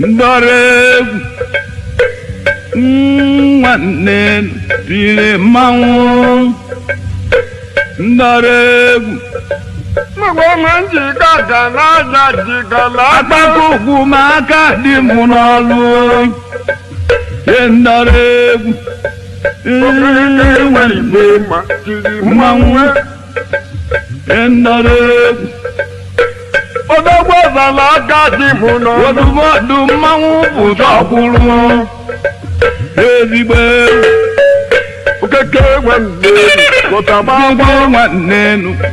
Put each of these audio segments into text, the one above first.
ndore nwanne tiri mmanwụ ndore akpaka ugwu ma aka dị m n'ọlụ ndore mmanwụ ndore odogbo zala aka dị m n'ọlụ ọdụmọdụ mmanwụ bụ dọkwụrụ ezigbo okeke nwanne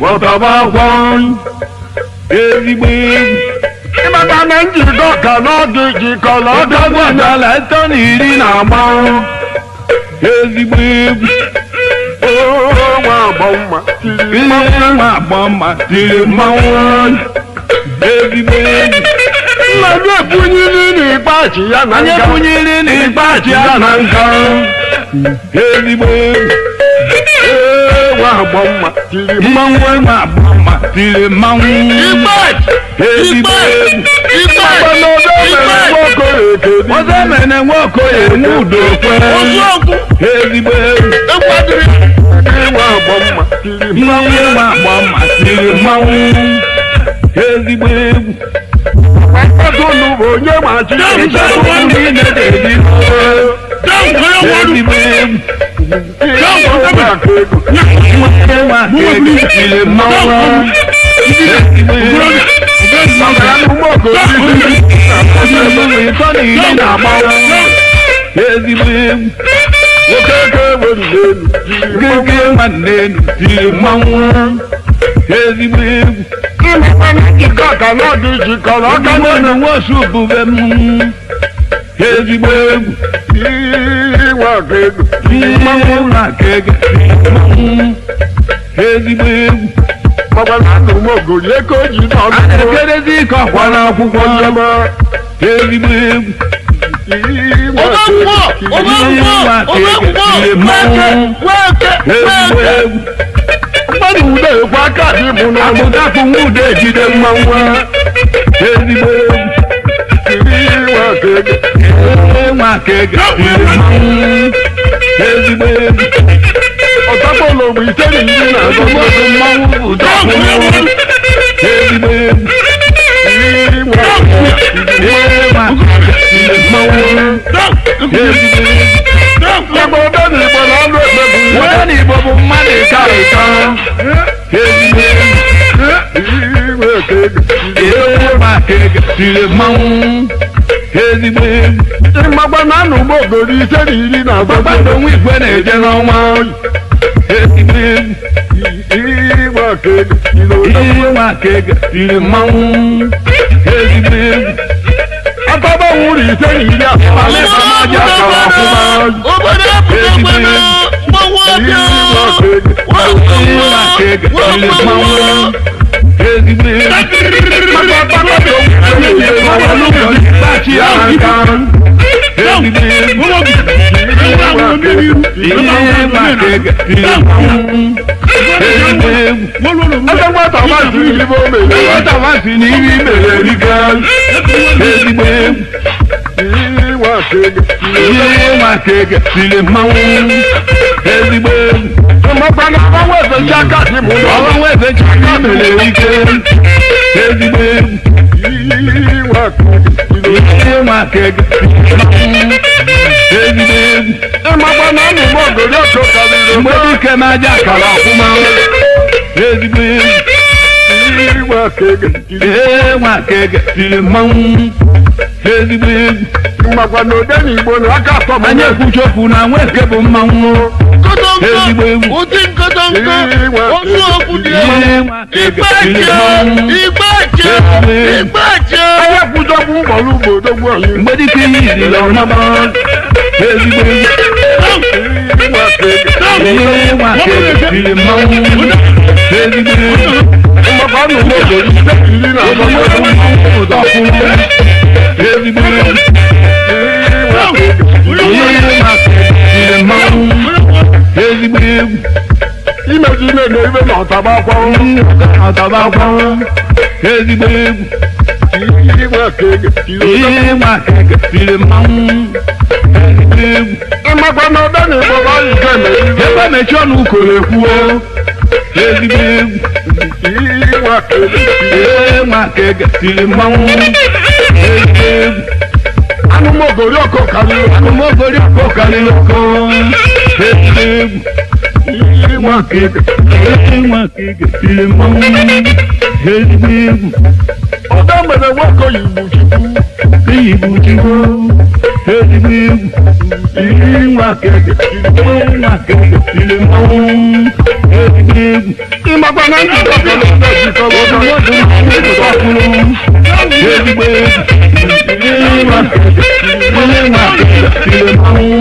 wọtabagwọ ezigbo ịmaka na njide ọka n'ọdụ jikọrọ ọdọgwọ dala ịtọ na iri na agba ezigbo nwa agbọmma tiri nwa agbọmma tiri mmanwụ ezigbo mmadụ ebunyiri n'ikpeazụ ya na anyị nga ebunyiri n'ikpeazụ ya na nka ezigbo nwa agbọmma tiri mmanwụ nwa agbọmma tiri mmanwụ ezigbo ọzọ mene nwokoye nwe udokwe ezigbo nwa agbọmma tiri mmanwụ nwa agbọmma tiri mmanwụ ezigbo egwu ọdụnụ onye machi ezigbo egwu nwa kege tiri mmanwụ ezigbo egwu ịtọ na iri na agbawa ezigbo egwu okeke nwanne enu tiri mmanwụ ezigbo egwu ọdụmọ na nwosu bube m ezigbo egwu mmanwụ na kege mmanwụ ezigbo egwu ekerezi ike ọkwa n'akwụkwọ ezigbo egwu mmadụ ude ekwe aka dị mụ n'ọnụ akpụdapụ nwude ejide mmanwụ ezigbo nwa kege tiri mmanwụ ezigbo egwu ọtapụlụ bụ ite na iri na ọdụmọdụ mmanwụ bụ dọkwụrụ ezigbo egwu nwa kege tiri mmanwụ ezigbo egwu obodo na igbo na ọnụ ekpebu onye na igbo bụ mmadụ ịka ịka ezigbo nwa kege tiri mmanwụ ezigbo egwu ịmagba na anụ ugbo ogori ise na iri na kpakpando nwa igwe na-eje n'ọnwa ezigbo egwu nwa kege tiri mmanwụ ezigbo egwu akọba nwụrụ ise na iri asatọ alịsamaja akara ọfụma ezigbo egwu nwa kege tiri mmanwụ ezigbo egwu tachi ya aka ezigbo egwu nwa kege tiri mmanwụ ezigbo egwu ebe nwata nwazi ibe o mere nwata nwazi na iri mere erika ezigbo egwu nwa kege tiri mmanwụ ezigbo egwu ịmakwa na ọnwa efechi aka dị mụ n'ọnụ ọnwa efechi aka mere erike ezigbo egwu nwa kege tiri mmanwụ ezigbo egwu ịmakwa na anụ ugbo ogori oto karịrị mgbe dike na-aja akara ọfụma ezigbo egwu nwa kege tiri mmanwụ ezigbo egwu ịmakwa na ode na igbo na aka atọ anyị ekwuchokwu na nweke bụ mmanwụ ezigbo egwu nwa kege tiri mmanwụ anya kwụjọkwu mkpọrọ ugbo odogwu anyị mgbe dike ihe izila ọnama ezigbo egwu nwa kege tiri mmanwụ ezigbo egwu ịmakwa na ugbo ogori ise na iri na asatọ ezigbo egwu ezigbo egwu imeji ime na ibe na ọtaba akwa ọtaba akwa ezigbo egwu ịgba ka egetiri ịma ka egetiri mmanwụ ezigbo egwu ịmakwa na ọda na ịgbọrọ ike na-eribe ebe mechi ọnụ ukoro ekwuo ezigbo egwu ịgba ka egetiri ịma ka egetiri mmanwụ ezigbo egwu anụmogori ọkụ karịrị akụmogori ọkụ karịrị ọkụ ezigbo egwu ịgba ka egetiri ịma ka egetiri mmanwụ ezigbo egwu ọda mere nwoke oyibo chukwu iyi bụ chukwu ezigbo egwu ịma ka egetiri mmanwụ ezigbo egwu ịmakwa na ndị dọka na-ejikọ ezigbo egwu ịma ka egetiri mmanwụ